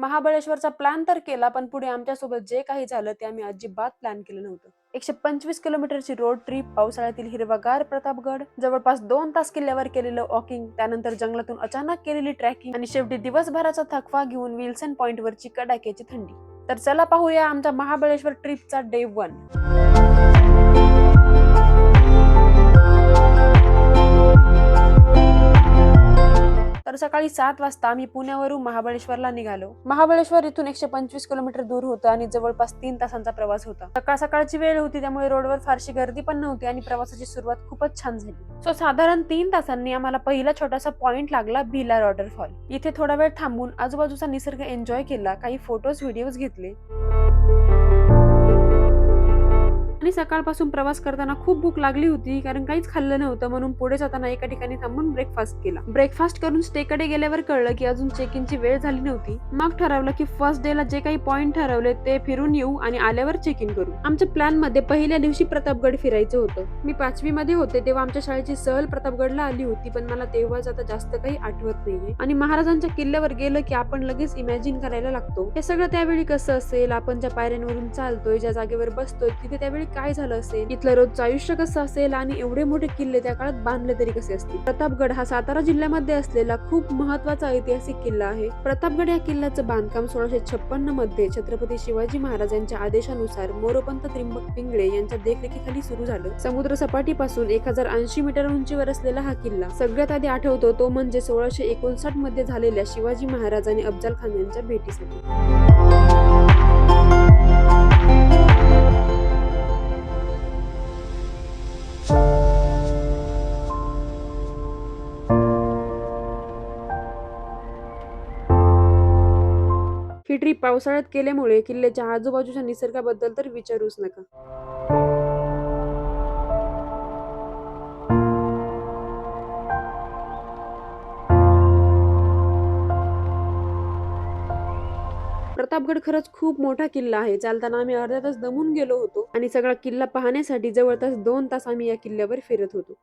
महाबळेश्वरचा plan तर केला, पण पुढे आमच्यासोबत जे काही झालं ते आम्ही अजिबात प्लॅन केलं नव्हतं. 125 किलोमीटरची रोड ट्रिप, पावसाळ्यातील हिरवागार प्रतापगड, जवळपास 2 तास किल्ल्यावर केलेलं वॉकिंग, त्यानंतर जंगलातून अचानक केलेली ट्रॅकिंग आणि शेवटी दिवसभराचा थकवा घेऊन विल्सन पॉइंट वरची कडाक्याची थंडी. तर चला पाहूया आमच्या महाबळेश्वर ट्रिपचा डे 1. तर सकाळी 7 वाजता आम्ही पुण्यावरून महाबळेश्वरला निघालो. महाबळेश्वर इथून 125 किलोमीटर दूर होतं आणि जवळपास 3 तासांचा प्रवास होता. सकाळची वेळ होती, त्यामुळे रोडवर फारशी गर्दी पण नव्हती आणि प्रवासाची सुरुवात खूपच छान झाली. सो साधारण 3 तासांनी आम्हाला पहिला छोटासा पॉइंट लागला, भिलार वॉटरफॉल. इथे थोडा वेळ थांबून आजूबाजूचा निसर्ग एन्जॉय केला, काही फोटोज व्हिडिओज घेतले. आणि सकाळपासून प्रवास करताना खूप भूक लागली होती, कारण काहीच खाल्लं नव्हतं, म्हणून पुढे जाताना एका ठिकाणी थांबून ब्रेकफास्ट केला. ब्रेकफास्ट करून स्टेकडे गेल्यावर कळलं की अजून चेक इनची वेळ झाली नव्हती. मग ठरवलं की फर्स्ट डे ला जे काही पॉइंट ठरवले ते फिरून येऊ आणि आल्यावर चेक इन करू. आमच्या प्लॅन मध्ये पहिल्या दिवशी प्रतापगड फिरायचं होतं. मी 5वी मध्ये होते तेव्हा आमच्या शाळेची सहल प्रतापगडला आली होती, पण मला तेव्हाच आता जास्त काही आठवत नाहीये. आणि महाराजांच्या किल्ल्यावर गेलं की आपण लगेच इमॅजिन करायला लागतो हे सगळं त्यावेळी कसं असेल, आपण ज्या पायऱ्यांवरून चालतोय, ज्या जागेवर बसतोय तिथे त्यावेळी काय झालं असेल, इथलं रोजचं आयुष्य कसं असेल आणि एवढे मोठे किल्ले त्या काळात बांधले तरी कसे असतील. प्रतापगड हा सातारा जिल्ह्यामध्ये असलेला खूप महत्वाचा ऐतिहासिक किल्ला आहे. प्रतापगड या किल्ल्याचं बांधकाम 1656 मध्ये छत्रपती शिवाजी महाराजांच्या आदेशानुसार मोरोपंत त्रिंबक पिंगळे यांच्या देखरेखीखाली सुरू झालं. समुद्र सपाटीपासून 1080 मीटर उंचीवर असलेला हा किल्ला सगळ्यात आधी आठवतो तो म्हणजे 1659 मध्ये झालेल्या शिवाजी महाराज आणि अफजल खान यांच्या भेटीसाठी. ही ट्रिप पावसाळ्यात केल्यामुळे किल्ल्याच्या आजूबाजूच्या निसर्गाबद्दल तर विचारूच नका. प्रतापगड खरंच खूप मोठा किल्ला आहे. चालताना आम्ही अर्धा तास दमून गेलो होतो आणि सगळा किल्ला पाहण्यासाठी जवळपास 2 तास आम्ही या किल्ल्यावर फिरत होतो.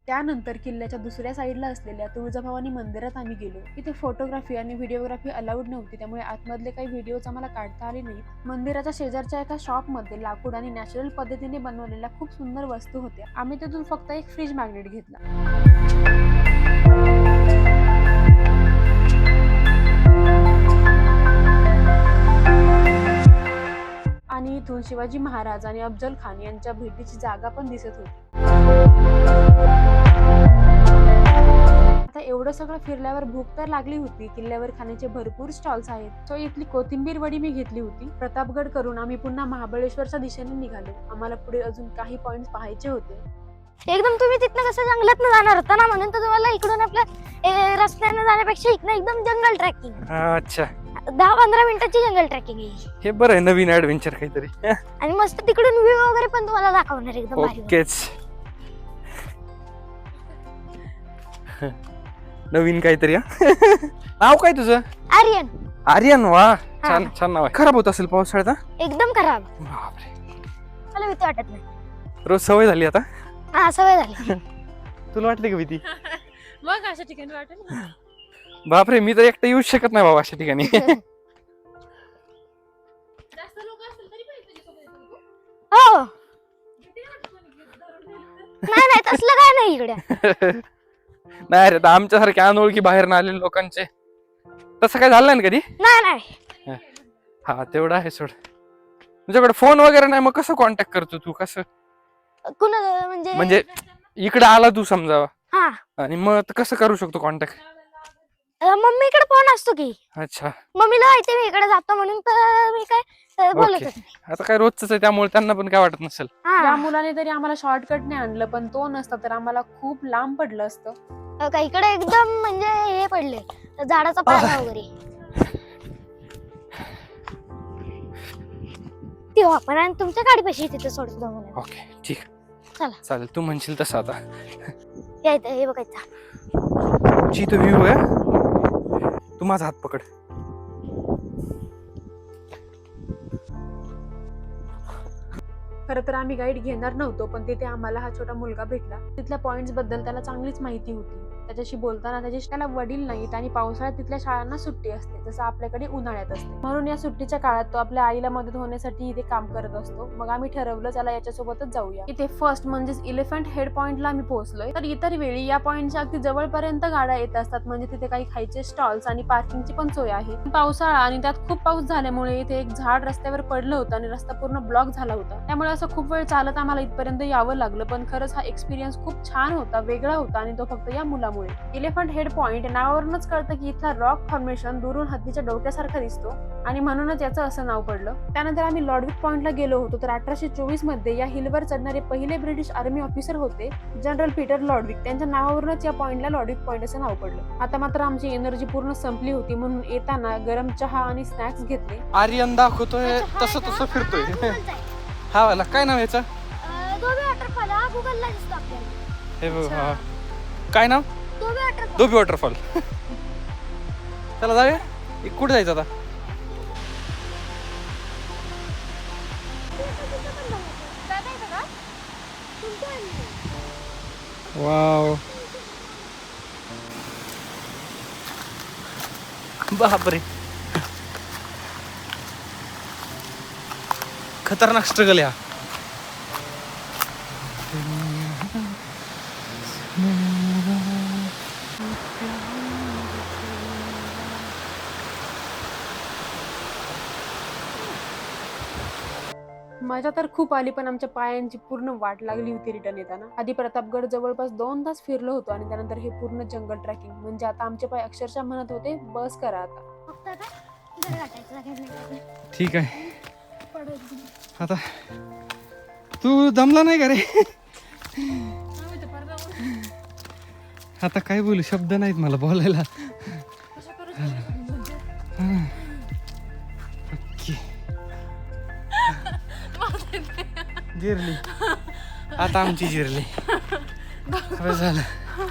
त्यानंतर किल्ल्याच्या दुसऱ्या साईडला असलेल्या तुळजाभवानी मंदिरात आम्ही गेलो. इथे फोटोग्राफी आणि व्हिडिओग्राफी अलाउड नव्हती, त्यामुळे आतमधले काही व्हिडिओज आम्हाला काढता आले नाहीत. मंदिराच्या शेजारच्या एका शॉप मध्ये लाकूड आणि नॅचरल पद्धतीने बनवलेल्या खूप सुंदर वस्तू होत्या. आम्ही तिथून फक्त एक फ्रीज मॅग्नेट घेतला. आणि इथून शिवाजी महाराज आणि अफजल खान यांच्या भेटीची जागा पण दिसत होती. आता एवढं सगळं फिरल्यावर भूक तर लागली होती. किल्ल्यावर खाण्याचे भरपूर स्टॉल्स आहेत. सो इथली कोथिंबीर वडी मी घेतली होती. प्रतापगड करून आम्ही पुन्हा महाबळेश्वरच्या दिशेने निघालो. आम्हाला पुढे अजून काही पॉइंट्स पाहायचे होते. एकदम तुम्ही तिथनं कसं जंगलात जाणार होता ना, म्हणून तर तुम्हाला इकडून आपल्या रस्त्याने जाण्यापेक्षा इकडे एकदम जंगल ट्रॅकिंग. अच्छा, 10-15 मिनिटाची जंगल ट्रॅकिंग आहे. हे बरं आहे, नवीन ऍडव्हेंचर काहीतरी. आणि मस्त तिकडून व्ह्यू वगैरे पण तुम्हाला दाखवणार एकदम भारी. ओकेच, नवीन काहीतरी. नाव काय तुझं? आर्यन. आर्यन, वा, छान छान नाव आहे. खराब होत असेल पावसाळ्यात? एकदम खराब. बापरे, मला भीती वाटत नाही. रोज सवय झाली आता. हा, सवय झाली. तुला वाटते का भीती? मग अशा ठिकाणी वाटेल ना. बापरे, मी तर एकटा येऊच शकत नाही बाबा अशा ठिकाणी. हो, नाही तसलं काय नाही इकडे. नाही रे, आमच्यासारख्या अनोळखी बाहेर आलेल्या लोकांचे तसं काय झालं नाही कधी? नाही. हा, तेवढं आहे सोड. तुझ्याकडे फोन वगैरे नाही, मग कसं कॉन्टॅक्ट करतो तू? कसं म्हणजे इकडे आला तू समजा, हा, आणि मग कसं करू शकतो कॉन्टॅक्ट? मम्मीकडे फोन असतो की. अच्छा, मम्मीला माहिती मी इकडे जातो म्हणून तर मी काय बोलत होते. आता काय रोजच आहे त्यामुळे त्यांना पण काय वाटत नसेल. या मुलाने तरी आम्हाला शॉर्टकटने आणलं, पण तो नसता तर आम्हाला खूप लांब पडलं असतं. इकडे एकदम म्हणजे हे पडले झाडाचा पाला वगैरे. तेव्हा आपण तुमच्या गाडीपाशी तिथे सोडतो. ओके, ठीक. चला. चालेल, तू म्हणशील तसं. आता या इथं हे बघायचं. जी तो व्ह्यू आहे. तू माझा हात पकड. खरं तर आम्ही गाईड घेणार नव्हतो, पण तिथे आम्हाला हा छोटा मुलगा भेटला. तिथल्या पॉइंट्स बद्दल त्याला चांगलीच माहिती होती. त्याच्याशी बोलताना त्याला वडील नाहीत आणि पावसाळ्यात तिथल्या शाळांना सुट्टी असते, जसं आपल्याकडे उन्हाळ्यात असते. म्हणून या सुट्टीच्या काळात तो आपल्या आईला मदत होण्यासाठी इथे काम करत असतो. मग आम्ही ठरवलं चला याच्यासोबतच जाऊया. इथे फर्स्ट म्हणजेच इलेफंट हेड पॉइंटला आम्ही पोहोचलोय. तर इतर वेळी या पॉइंटच्या अगदी जवळपर्यंत गाड्या येत असतात, म्हणजे तिथे काही खायचे स्टॉल्स आणि पार्किंगची पण सोय आहे. पावसाळा आणि त्यात खूप पाऊस झाल्यामुळे इथे एक झाड रस्त्यावर पडलं होतं आणि रस्ता पूर्ण ब्लॉक झाला होता. त्यामुळे असं खूप वेळ चालत आम्हाला इथपर्यंत यावं लागलं. पण खरंच हा एक्सपिरियन्स खूप छान होता, वेगळा होता आणि तो फक्त या मुलामुळे. इलेफंट हेड पॉइंट नावावरूनच कळतं की इथला रॉक फॉर्मेशन दुरून हत्तीच्या डोक्यासारखा दिसतो आणि म्हणूनच याचं असं नाव पडलं. त्यानंतर आम्ही लॉर्डविक पॉइंटला गेलो होतो. तर 1824 मध्ये या हिलवर चढणारे पहिले ब्रिटिश आर्मी ऑफिसर होते जनरल पीटर लॉर्डविक. त्यांच्या नावावरूनच या पॉइंटला लॉर्डविक पॉइंट असं नाव पडलं. आता मात्र आमची एनर्जी पूर्ण संपली होती, म्हणून येताना गरम चहा आणि स्नॅक्स घेतले. आर्यन दाखवतोय तसं फिरतोय. हा वाला काय नाव याचं? धोबी वॉटरफॉल. हा गुगलला दिसतो आपल्याला. हे बघ. हा काय नाव? धोबी वॉटरफॉल. धोबी वॉटरफॉल. चला जाऊया. कुठे जायचं आता? वाव, बापरे, खतरनाक स्ट्रगल या. मजा तर खूप आली, पण आमच्या पायांची पूर्ण वाट लागली होती रिटर्न येताना. आधी प्रतापगड जवळपास 2 तास फिरलो होतो आणि त्यानंतर हे पूर्ण जंगल ट्रॅकिंग. म्हणजे आता आमचे पाय अक्षरशः म्हणत होते बस करा आता. फक्त आता घर गाठायचं. ठीक आहे. आता तू दमला नाही का रे? आता काय बोलू, शब्द नाहीत मला बोलायला. जिरली आता आमची जिरली. झालं.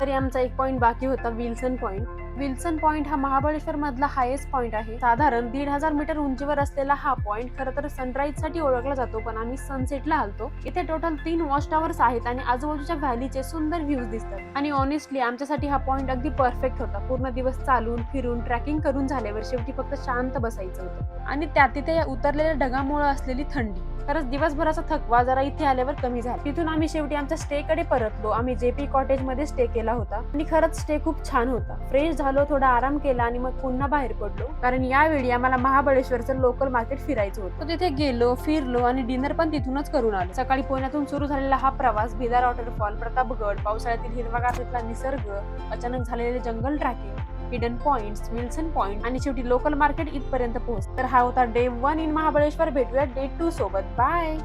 तरी आमचा एक पॉइंट बाकी होता, विल्सन पॉइंट. विल्सन पॉइंट हा महाबळेश्वर मधला हायेस्ट पॉइंट आहे. साधारण 1500 मीटर उंचीवर असलेला हा पॉइंट खरं तर सनराईज साठी ओळखला जातो, पण आम्ही सनसेटला आलतो. इथे टोटल 3 वॉच टावर्स आहेत आणि आजूबाजूच्या व्हॅलीचे सुंदर व्ह्यूज दिसतात. आणि ऑनेस्टली आमच्यासाठी हा पॉइंट अगदी परफेक्ट होता. पूर्ण दिवस चालून फिरून ट्रॅकिंग करून झाल्यावर शेवटी फक्त शांत बसायचं होतं. आणि त्यात तिथे या उतरलेल्या ढगामुळे असलेली थंडी. खरंच दिवसभराचा थकवा जरा इथे आल्यावर कमी झाला. तिथून आम्ही शेवटी आमच्या स्टे कडे परतलो. आम्ही जेपी कॉटेज मध्ये स्टे केला होता आणि खरंच स्टे खूप छान होता. फ्रेश झालो, थोडा आराम केला आणि मग पुन्हा बाहेर पडलो, कारण यावेळी आम्हाला महाबळेश्वरचं लोकल मार्केट फिरायचं होतं. तिथे गेलो, फिरलो आणि डिनर पण तिथूनच करून आलो. सकाळी पुण्यातून सुरू झालेला हा प्रवास, भिदार वॉटरफॉल, प्रतापगड, पावसाळ्यातील हिरवागार तिथला निसर्ग, अचानक झालेले जंगल trekking, hidden points, Wilson point आणि शेवटी लोकल मार्केट इथपर्यंत पोहोच. तर हा होता डे 1 इन महाबळेश्वर. भेटूया डे 2 सोबत. बाय.